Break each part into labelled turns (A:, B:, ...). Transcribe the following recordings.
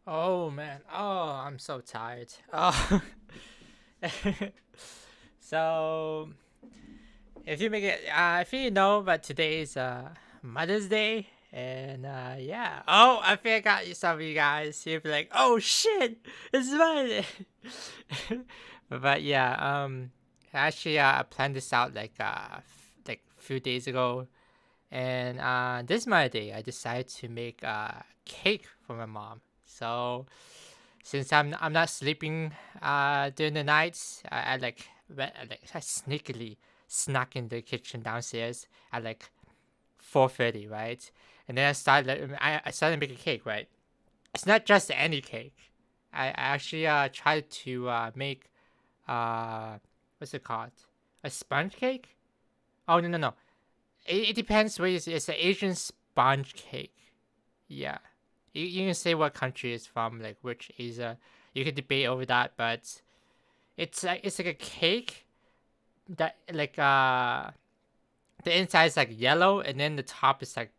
A: Oh man. Oh, I'm so tired. Oh. So, if you know, but today is Mother's Day, and yeah. Oh, I think I got some of you guys. You'll be like, "Oh shit, it's Mother's Day." but yeah, actually, I planned this out like a few days ago, and this is my day. I decided to make a cake for my mom. So since I'm not sleeping during the nights, I sneakily snuck in the kitchen downstairs at like 4:30, right? And then I started making cake, right? It's not just any cake. I actually tried to make what's it called? A sponge cake? Oh no. It depends where it's an Asian sponge cake. Yeah. You can say what country it's from, like which Asia. You can debate over that, but it's like a cake that the inside is like yellow and then the top is like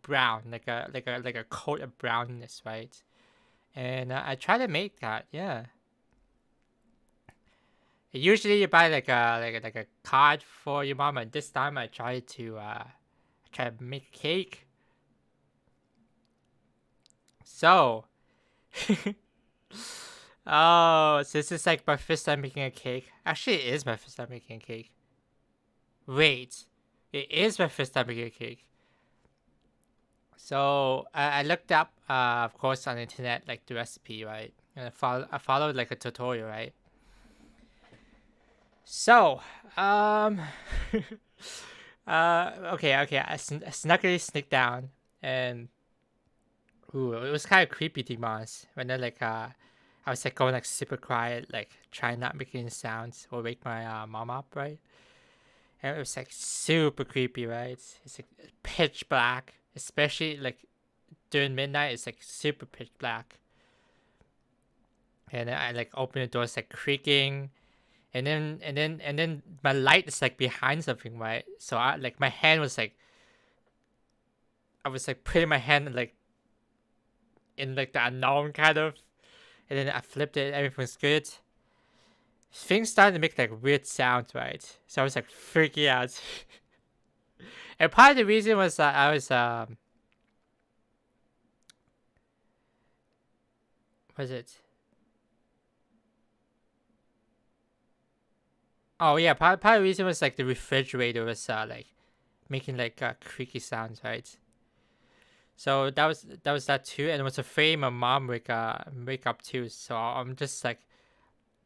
A: brown, like a coat of brownness, right? And I try to make that, yeah. Usually you buy like a card for your mom, and this time I try to make a cake. So oh, so this is like my first time making a cake. Actually, it is my first time making a cake. Wait, it is my first time making a cake. So I looked up, of course, on the internet, like the recipe, right? And I followed like a tutorial, right? So, um, okay. I snuckily sneaked down, and ooh, it was kind of creepy, to be honest. When I was like going like super quiet, like trying not making sounds or wake my mom up, right? And it was like super creepy, right? It's like pitch black, especially like during midnight. It's like super pitch black, and then I like open the door, it's like creaking, and then my light is like behind something, right? So I like my hand was like I was like putting my hand in like the unknown kind of, and then I flipped it, everything was good. Things started to make like weird sounds, right? So I was like freaking out. And part of the reason was that I was was it? Oh yeah, part of the reason was like the refrigerator was like making like creaky sounds, right? So that was that too, and it was afraid my mom wake up too. So I'm just like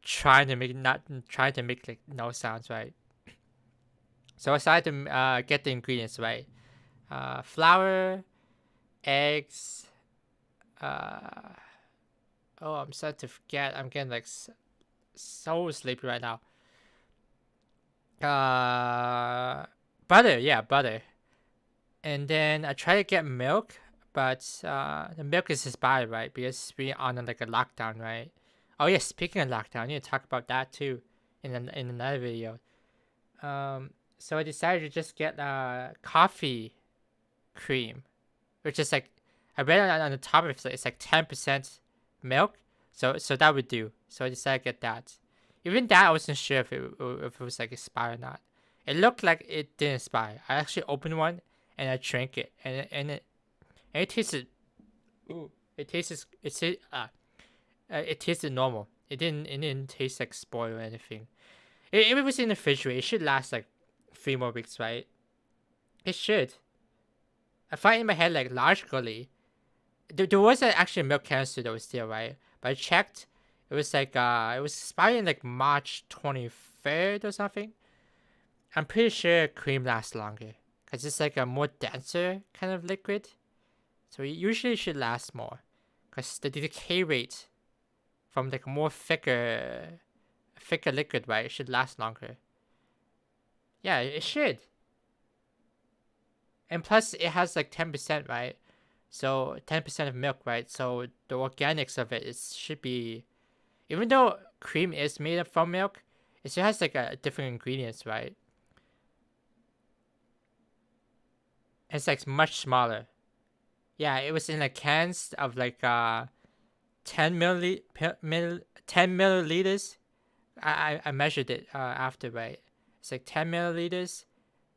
A: trying to make like no sounds, right? So I started to get the ingredients right. Flour, eggs. Uh, oh, I'm starting to forget. I'm getting like so sleepy right now. Uh, Butter, yeah, butter. And then I try to get milk, but the milk is expired, right? Because we're on like a lockdown, right? Oh yeah, speaking of lockdown, I need to talk about that too, in another video. So I decided to just get coffee cream, which is like I read on the top of it, it's like 10% milk, so that would do. So I decided to get that. Even that I wasn't sure if it was like expired or not. It looked like it didn't expire. I actually opened one and I drank it, and it tasted. Ooh, it tasted. It tasted normal. It didn't taste like spoiled or anything. If it was in the refrigerator, it should last like 3 more weeks, right? It should. I find in my head like logically, there was an actual milk canister that was still right, but I checked. It was like it was expired in like March 23rd or something. I'm pretty sure cream lasts longer because it's like a more denser kind of liquid, so it usually should last more because the decay rate from like more thicker liquid, right? It should last longer. Yeah, it should. And plus, it has like 10%, right? So 10% of milk, right? So the organics of it should be, even though cream is made up from milk, it still has like a different ingredients, right? It's like much smaller. Yeah, it was in like cans of like 10 milliliters. I measured it after, right? It's like 10 milliliters.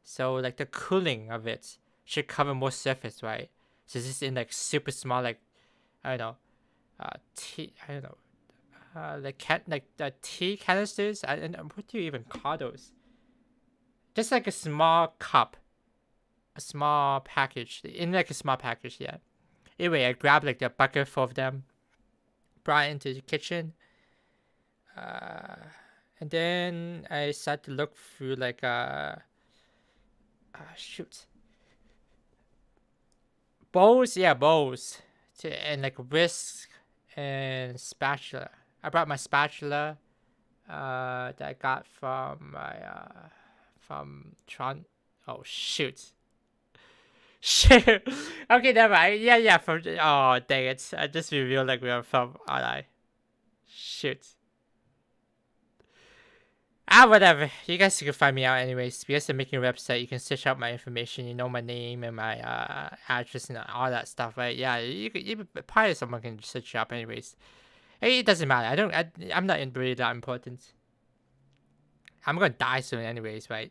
A: So like the cooling of it should cover more surface, right? So this is in like super small, like I don't know, I don't know, like the tea canisters. And what do you even call those? Just like a small cup, a small package in like a small package. Yeah. Anyway, I grabbed like a bucket full of them, brought it into the kitchen, uh, and then I started to look through like shoot, bowls. Yeah, bowls, and like whisk and spatula. I brought my spatula that I got from my from Tron. Oh shoot. Shit. Okay, never mind. Yeah. From oh dang it! I just revealed like we are from RI. Shoot. Whatever. You guys can find me out anyways. Because I'm making a website, you can search out my information. You know my name and my address and all that stuff, right? Yeah, you probably someone can search you up anyways. It doesn't matter. I'm not really that important. I'm gonna die soon anyways, right?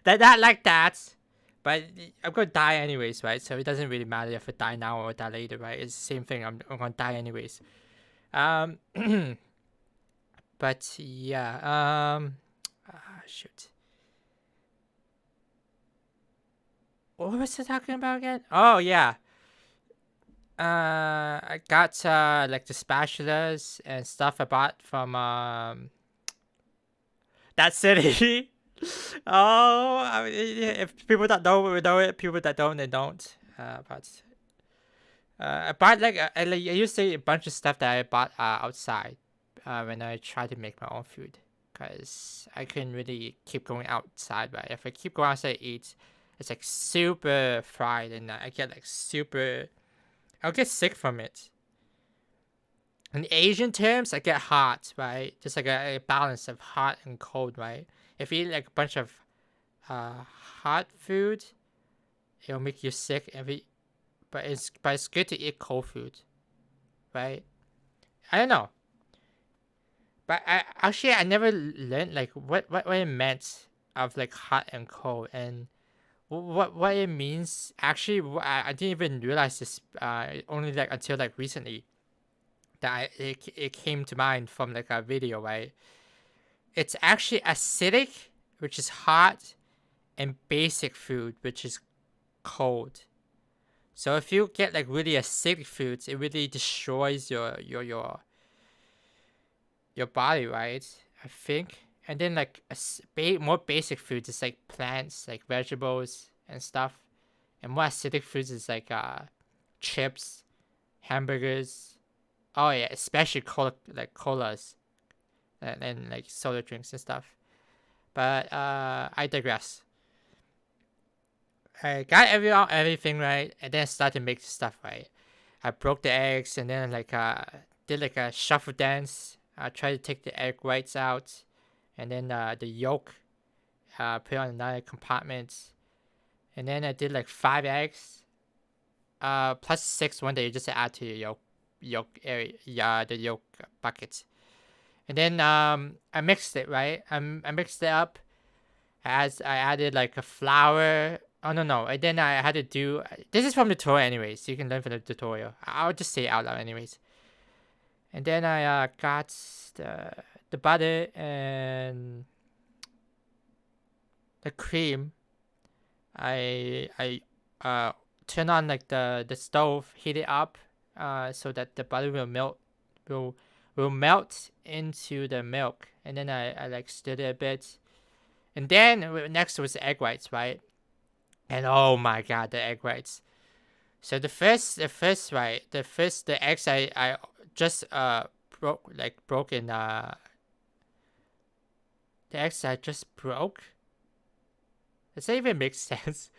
A: that like that. But I'm gonna die anyways, right? So it doesn't really matter if I die now or die later, right? It's the same thing. I'm gonna die anyways. Um, but yeah. Shoot. What was I talking about again? Oh yeah. I got like the spatulas and stuff I bought from that city. Oh, I mean, if people that know will know it, people that don't, they don't. But I bought like I used to say a bunch of stuff that I bought outside when I tried to make my own food, cause I couldn't really keep going outside. But if I keep going outside to eat, it's like super fried, and I get like super. I'll get sick from it. In Asian terms, I get hot, right? Just like a balance of hot and cold, right? If you eat like a bunch of hot food, it'll make you sick. But it's good to eat cold food, right? I don't know, but I never learned like what it meant of like hot and cold and what it means. Actually, I didn't even realize this only like until like recently that it came to mind from like a video, right? It's actually acidic, which is hot, and basic food, which is cold. So if you get like really acidic foods, it really destroys your body, right? I think. And then like more basic foods is like plants, like vegetables and stuff. And more acidic foods is like chips, hamburgers. Oh yeah, especially colas and like soda drinks and stuff. But I digress. I got everything right, and then I started to make stuff right. I broke the eggs, and then like did like a shuffle dance. I tried to take the egg whites out, and then the yolk, put it on another compartment, and then I did like 5 eggs, plus 6 one that you just add to your yolk area, the yolk bucket. And then I mixed it right. I mixed it up as I added like a flour. Oh no! And then I had to do. This is from the tutorial anyways. So you can learn from the tutorial. I'll just say it out loud anyways. And then I got the butter and the cream. I turn on like the stove, heat it up, so that the butter will melt into the milk. And then I like stirred it a bit. And then next was the egg whites, right? And oh my god, the egg whites. So the eggs I just broke in the eggs I just broke. Does that even make sense?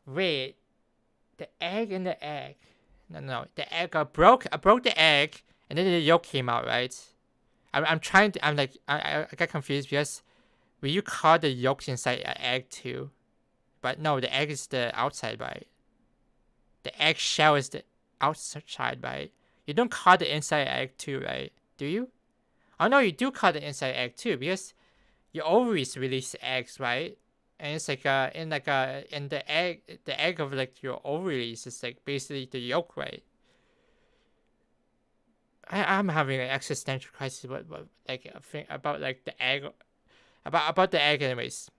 A: Wait, the egg and the egg. No, the egg I broke the egg and then the yolk came out, right? I'm trying to I got confused because will you call the yolk inside an egg too? But no, the egg is the outside, right? The egg shell is the outside, right? You don't cut the inside egg too, right? Do you? Oh no, you do cut the inside egg too, because your ovaries release eggs, right? And it's like in the egg of like your ovaries is like basically the yolk, right? I'm having an existential crisis. What like a thing about like the egg, about the egg, anyways.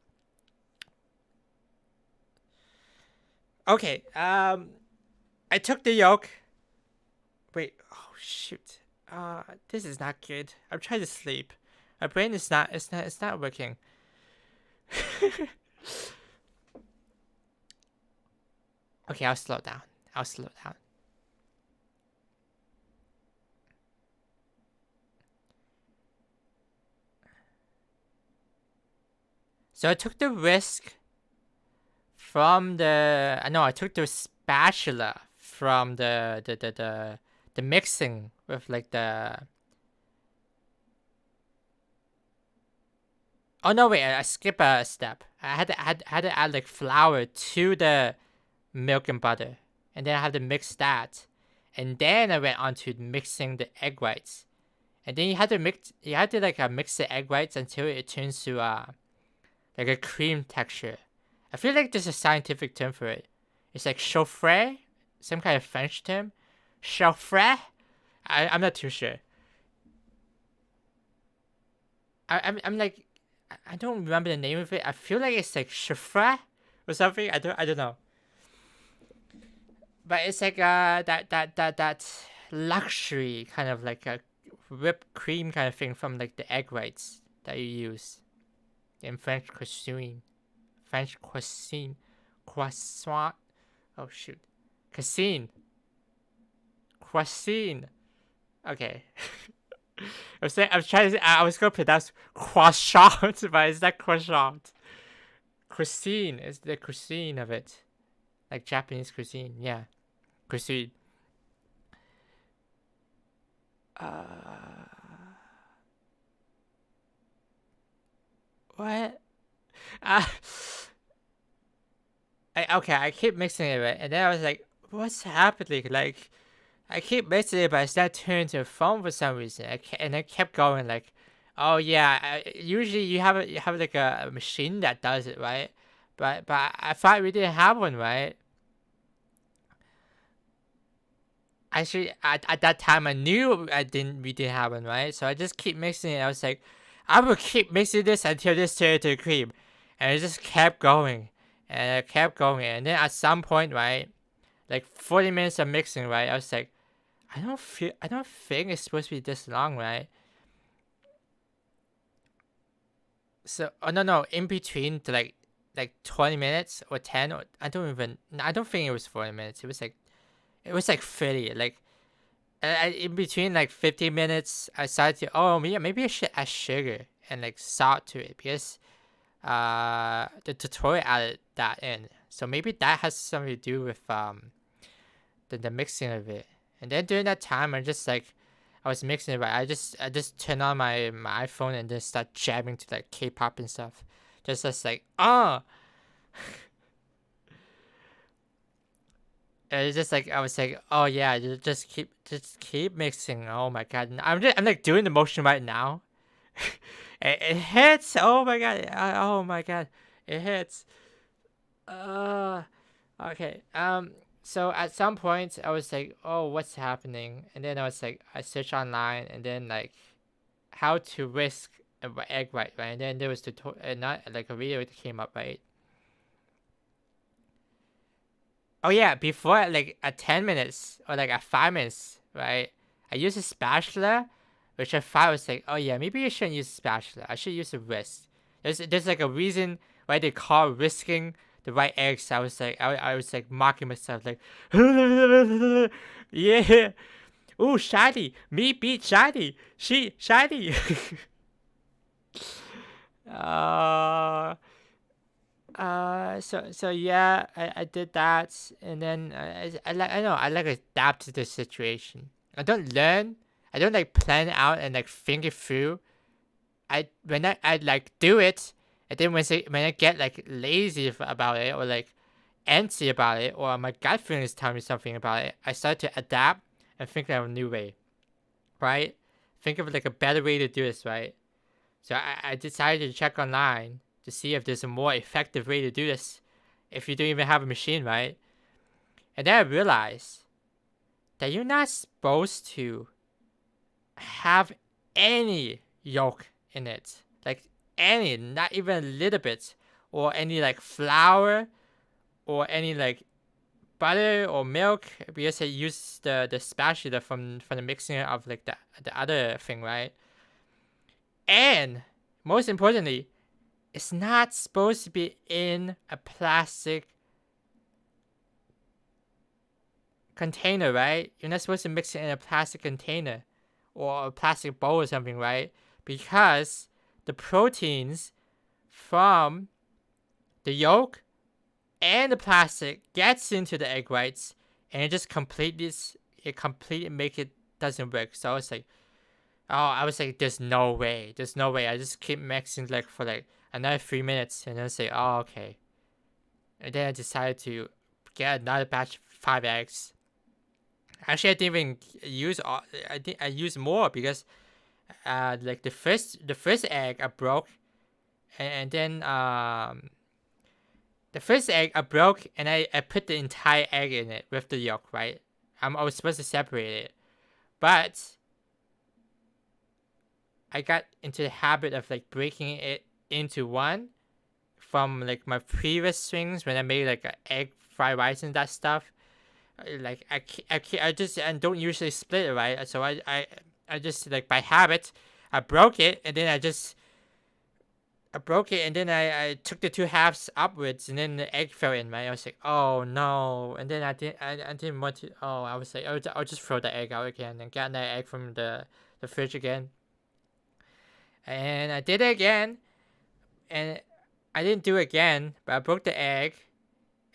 A: Okay. I took the yolk. Wait. Oh shoot. This is not good. I'm trying to sleep. My brain is not. It's not working. Okay, I'll slow down. I'll slow down. So I took the whisk from the. No, I took the spatula from the mixing with like the. Oh no! Wait, I skip a step. I had to add like flour to the milk and butter, and then I had to mix that, and then I went on to mixing the egg whites, and then you had to mix. You had to like mix the egg whites until it turns to like a cream texture. I feel like there's a scientific term for it. It's like chauffer, some kind of French term. Chauffer? I'm not too sure. I'm like I don't remember the name of it. I feel like it's like chauffer or something. I don't know. But it's like that luxury kind of like a whipped cream kind of thing from like the egg whites that you use in French cuisine. French cuisine. Croissant. Oh shoot. Cuisine. Cuisine. Okay. I was trying to I was gonna pronounce croissant, but it's not croissant. Cuisine is the cuisine of it. Like Japanese cuisine, yeah. Cuisine. What? Uh, I keep mixing it, right? And then I was like, what's happening? Like, I keep mixing it, but it's not turning to a phone for some reason. And I kept going, like, oh yeah, usually you have like a machine that does it, right? But I thought we didn't have one, right? Actually, at that time, I knew we didn't have one, right? So I just keep mixing it. I was like, I will keep mixing this until this turns to cream, and it just kept going, and I kept going, and then at some point, right, like 40 minutes of mixing, right, I was like, I don't think it's supposed to be this long, right? So, oh no, in between to like 20 minutes or 10 or I don't think it was 40 minutes. It was like 30, like in between like 15 minutes, I started to, oh yeah, maybe I should add sugar and like salt to it because the tutorial added that in. So maybe that has something to do with the mixing of it. And then during that time, I was mixing it, but I just turn on my iPhone and just start jamming to like K-pop and stuff. Just like And it's just like I was like, oh yeah, just keep mixing. Oh my god, I'm like doing the motion right now. It hits. Oh my god. Oh my god, it hits. Uh, okay. So at some point I was like, oh, what's happening? And then I was like, I searched online, and then like how to whisk an egg white, right? And then there was not like a video that came up, right? Oh yeah, before like at 10 minutes or like at 5 minutes, right? I used a spatula, which I thought was like, oh yeah, maybe I shouldn't use a spatula. I should use a whisk. There's like a reason why they call whisking the right eggs. I was like mocking myself like, yeah, ooh shiny, me beat shiny, she shiny. uh so yeah, I did that, and then I like adapt to the situation. I don't learn. I don't like plan out and like think it through. I like do it, and then when I get like lazy about it, or like antsy about it, or my gut feeling is telling me something about it, I start to adapt and think of a new way, right? Think of like a better way to do this, right? So I decided to check online to see if there's a more effective way to do this if you don't even have a machine, right? And then I realized that you're not supposed to have any yolk in it. Like any, not even a little bit. Or any like flour or any like butter or milk, because I use the spatula from the mixing of like the other thing, right? And most importantly, it's not supposed to be in a plastic container, right? You're not supposed to mix it in a plastic container or a plastic bowl or something, right? Because the proteins from the yolk and the plastic gets into the egg whites, and it completely make it doesn't work. So I was like, there's no way, I just keep mixing like for like another 3 minutes, and then say, oh, okay. And then I decided to get another batch of 5 eggs. Actually, I didn't even use all. I used more because like the first egg I broke, and then the first egg I broke, and I put the entire egg in it with the yolk, right? I was supposed to separate it, but I got into the habit of like breaking it into one from like my previous swings when I made like an egg fried rice and that stuff. Like I just and don't usually split it, right? So I just like by habit I broke it, and then I broke it, and then I took the two halves upwards, and then the egg fell in, right? I was like, oh no. And then I didn't want to. Oh, I was like, I'll just throw the egg out again and get another egg from the fridge again. And I did it again, and I didn't do it again, but I broke the egg.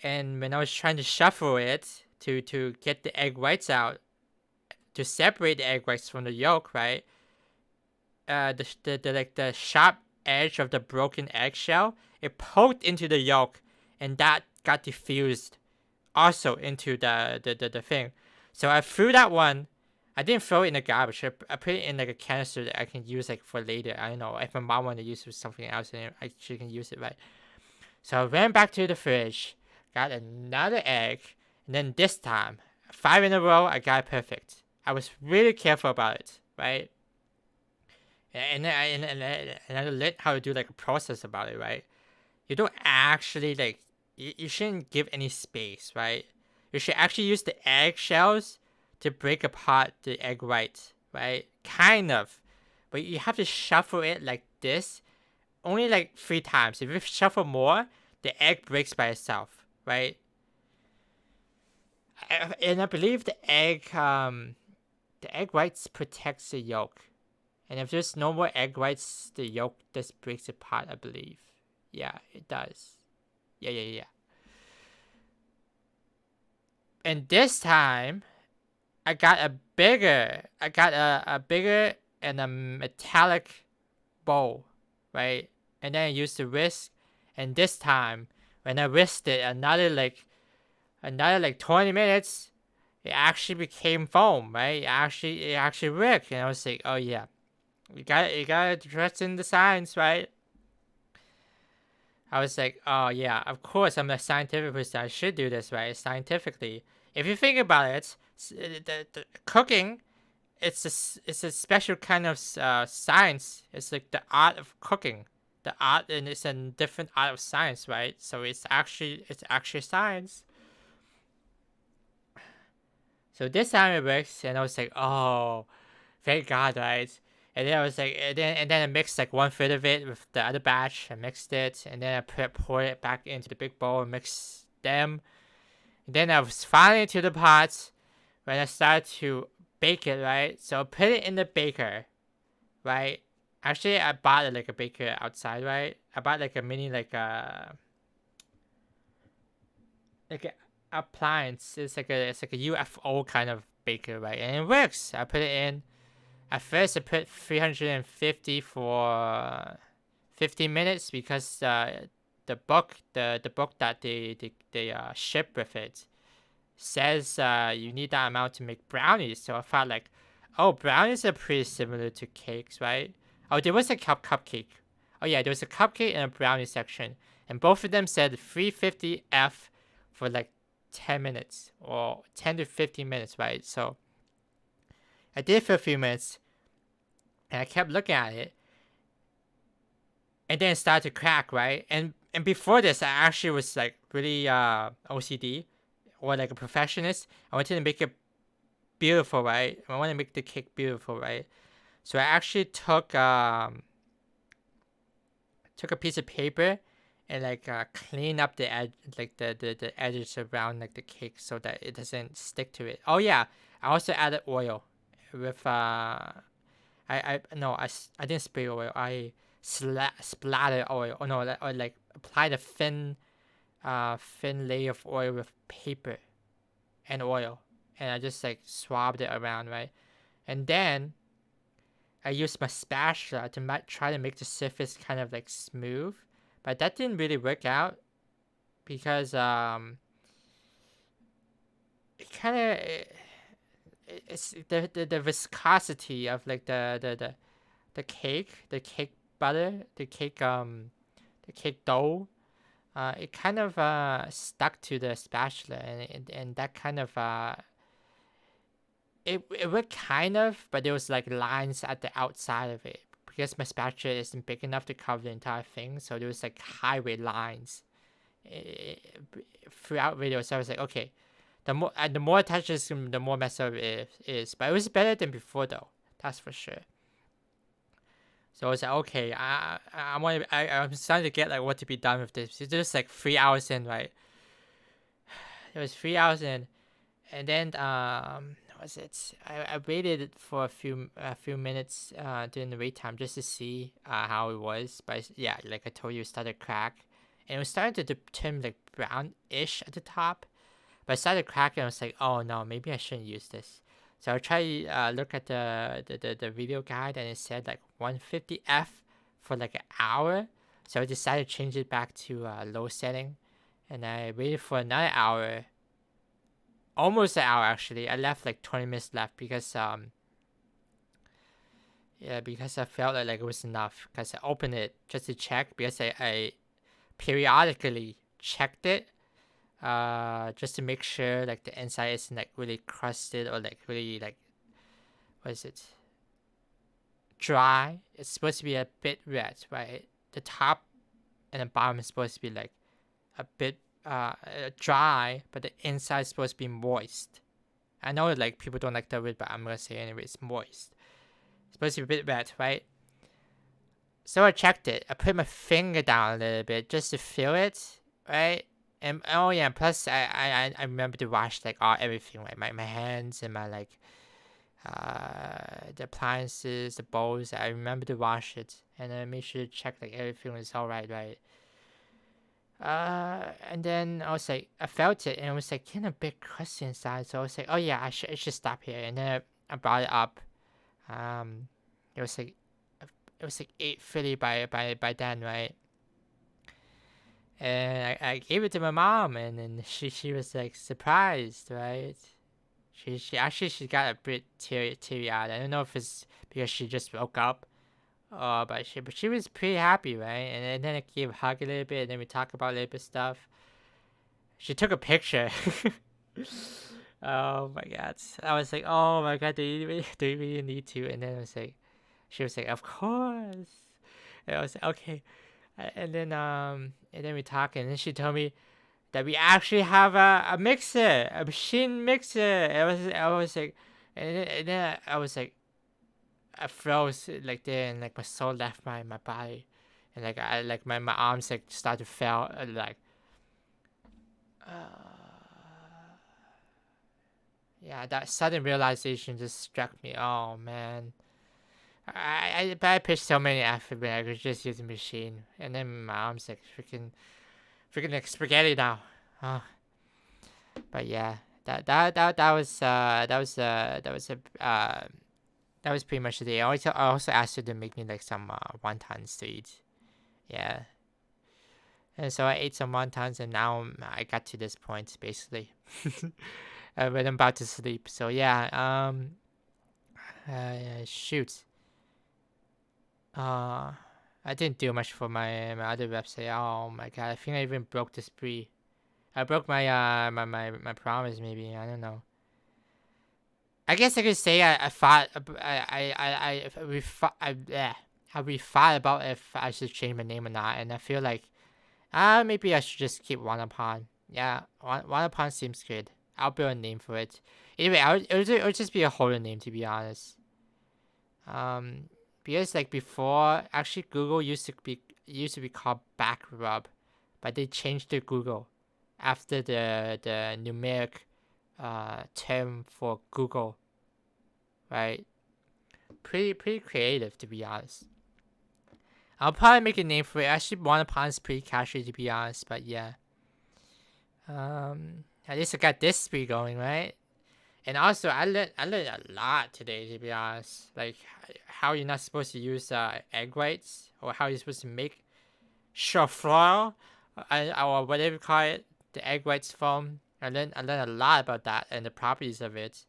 A: And when I was trying to shuffle it to get the egg whites out, to separate the egg whites from the yolk, right? The sharp edge of the broken eggshell, it poked into the yolk, and that got diffused also into the thing. So I threw that one. I didn't throw it in the garbage. I put it in like a canister that I can use like for later. I don't know if my mom wanted to use it for something else, and she can use it, right? So I ran back to the fridge, got another egg, and then this time, 5 in a row, I got it perfect. I was really careful about it, right? And I learned how to do like a process about it, right? You don't actually like you shouldn't give any space, right? You should actually use the eggshells to break apart the egg white, right? Kind of, but you have to shuffle it like this, only like 3 times. If you shuffle more, the egg breaks by itself, right? And I believe the egg whites protects the yolk. And if there's no more egg whites, the yolk just breaks apart, I believe. Yeah, it does. Yeah. And this time, I got a bigger and a metallic bowl, right? And then I used the whisk. And this time, when I whisked it another 20 minutes, it actually became foam, right? It actually worked. And I was like, oh yeah. You gotta trust in the science, right? I was like, oh yeah, of course I'm a scientific person. I should do this, right? Scientifically. If you think about it, the cooking, it's a special kind of science. It's like the art of cooking. The art, and it's a different art of science, right? So it's actually science. So this time it works, and I was like, oh, thank God, right? And then I was like, and then I mixed like 1/3 of it with the other batch. I mixed it, and then I poured it back into the big bowl and mixed them. And then I was finally to the pot when I started to bake it, right? So I put it in the baker, right? Actually, I bought like a baker outside, right? I bought like a mini like a appliance. It's like a UFO kind of baker, right? And it works. I put it in. At first, I put 350 for 15 minutes because the book that they ship with it says you need that amount to make brownies. So I thought like, oh, brownies are pretty similar to cakes, right? Oh, there was a cupcake. Oh yeah, there was a cupcake and a brownie section, and both of them said 350F for like 10 minutes or 10 to 15 minutes, right? So I did it for a few minutes, and I kept looking at it, and then it started to crack, right? And before this, I actually was like really OCD or like a perfectionist. I wanted to make it beautiful, right? I want to make the cake beautiful, right? So I actually took a piece of paper and like clean up the edge, like the edges around like the cake so that it doesn't stick to it. Oh yeah, I also added oil with I no I didn't spray oil. I splattered oil. Oh no, or like applied a thin layer of oil with paper and oil, and I just like swabbed it around, right? And then I used my spatula to try to make the surface kind of like smooth, but that didn't really work out because it kind of it's the viscosity of like the cake butter, the cake dough. It kind of stuck to the spatula, and that kind of it worked kind of, but there was like lines at the outside of it because my spatula isn't big enough to cover the entire thing. So there was like highway lines throughout video. So I was like, okay, the more touches, the more messed up it is. But it was better than before though. That's for sure. So I was like, okay, I'm starting to get like what to be done with this. It's just like 3 hours in, right? It was 3 hours in, and then what was it? I waited for a few minutes during the wait time just to see how it was. But yeah, like I told you, it started to crack, and it was starting to turn like brownish at the top. But I started cracking. I was like, oh no, maybe I shouldn't use this. So I tried look at the video guide, and it said like 150F for like an hour. So I decided to change it back to low setting, and I waited for another hour, almost an hour actually. I left like 20 minutes left because because I felt like it was enough. Because I opened it just to check because I periodically checked it just to make sure like the inside isn't like really crusted or like really like what is it, dry. It's supposed to be a bit wet, right? The top and the bottom is supposed to be like a bit dry, but the inside is supposed to be moist. I know like people don't like that word, but I'm gonna say anyway, it's moist. It's supposed to be a bit wet, right? So I checked it. I put my finger down a little bit just to feel it, right? And oh yeah, plus I remember to wash like everything, like my hands and my like the appliances, the bowls. I remember to wash it and then make sure to check like everything was alright, right? And then I was like, I felt it, and it was like kind of a bit crusty inside. So I was like, oh yeah, it should stop here. And then I brought it up. Um, it was like 8:30 by then, right? And I gave it to my mom, and then she was like surprised, right? She got a bit teary eyed. I don't know if it's because she just woke up, but she was pretty happy, right? And then I gave a hug a little bit, and then we talked about a little bit stuff. She took a picture. Oh my god! I was like, oh my god, do you really need to? And then I was like, she was like, of course. And I was like, okay. And then we talked, and then she told me that we actually have a mixer, a machine mixer. I was like, and then I was like, I froze like there, and like my soul left my body, and like my arms like started to fail, like, yeah, that sudden realization just struck me. Oh man. But I pitched so many effort, but I could just use a machine, and then my arms like freaking like spaghetti now. Oh, but yeah, that was that was pretty much the day. I also asked her to make me like some wontons to eat. Yeah, And so I ate some wontons, and now I got to this point basically. When I'm about to sleep. So yeah, shoot. I didn't do much for my other website. Oh my god, I think I even broke the spree. I broke my promise. Maybe I don't know. I guess I could say I thought we thought about if I should change my name or not, and I feel like maybe I should just keep Wanapon. Yeah, Wanapon seems good. I'll build a name for it. Anyway, it'll just be a holder name, to be honest. Um, because like before, actually Google used to be called Backrub, but they changed to Google after the numeric term for Google, right? Pretty creative, to be honest. I'll probably make a name for it. Actually, Monopon's pretty catchy, to be honest, but yeah. At least I got this spree going, right? And also, I learned a lot today, to be honest. Like how you're not supposed to use egg whites, or how you're supposed to make chauffeur, or whatever you call it, the egg whites foam. I learned a lot about that and the properties of it.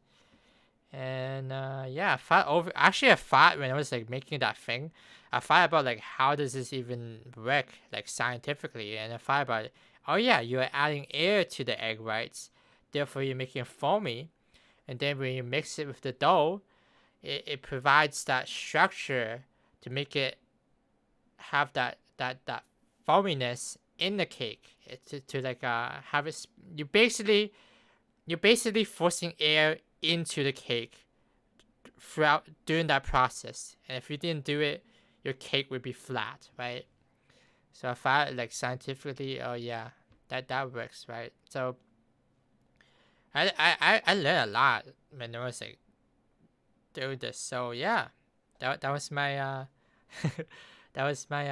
A: And yeah, I thought when I was like making that thing, I thought about like how does this even work like scientifically, and I thought about it. Oh yeah, you're adding air to the egg whites, therefore you're making it foamy, and then when you mix it with the dough, it provides that structure to make it have that foaminess in the cake. To like have it. You're basically forcing air into the cake throughout during that process. And if you didn't do it, your cake would be flat, right? So I thought like scientifically, oh yeah, that works, right? So I learned a lot when I was like doing this. So yeah, that was my that was my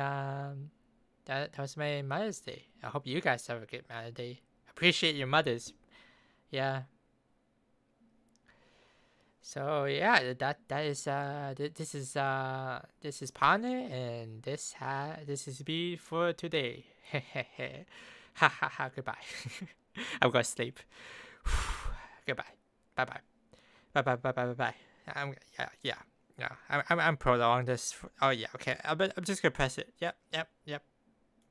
A: that was my Mother's Day. I hope you guys have a good Mother's Day. Appreciate your mothers. Yeah. So yeah, that is this is Pane, and this is me for today. Ha ha ha. Goodbye. I'm gonna sleep. Goodbye. Bye bye. Bye bye bye bye bye bye. Yeah. I'm prolonging this. Oh yeah. Okay. I'm just gonna press it. Yep.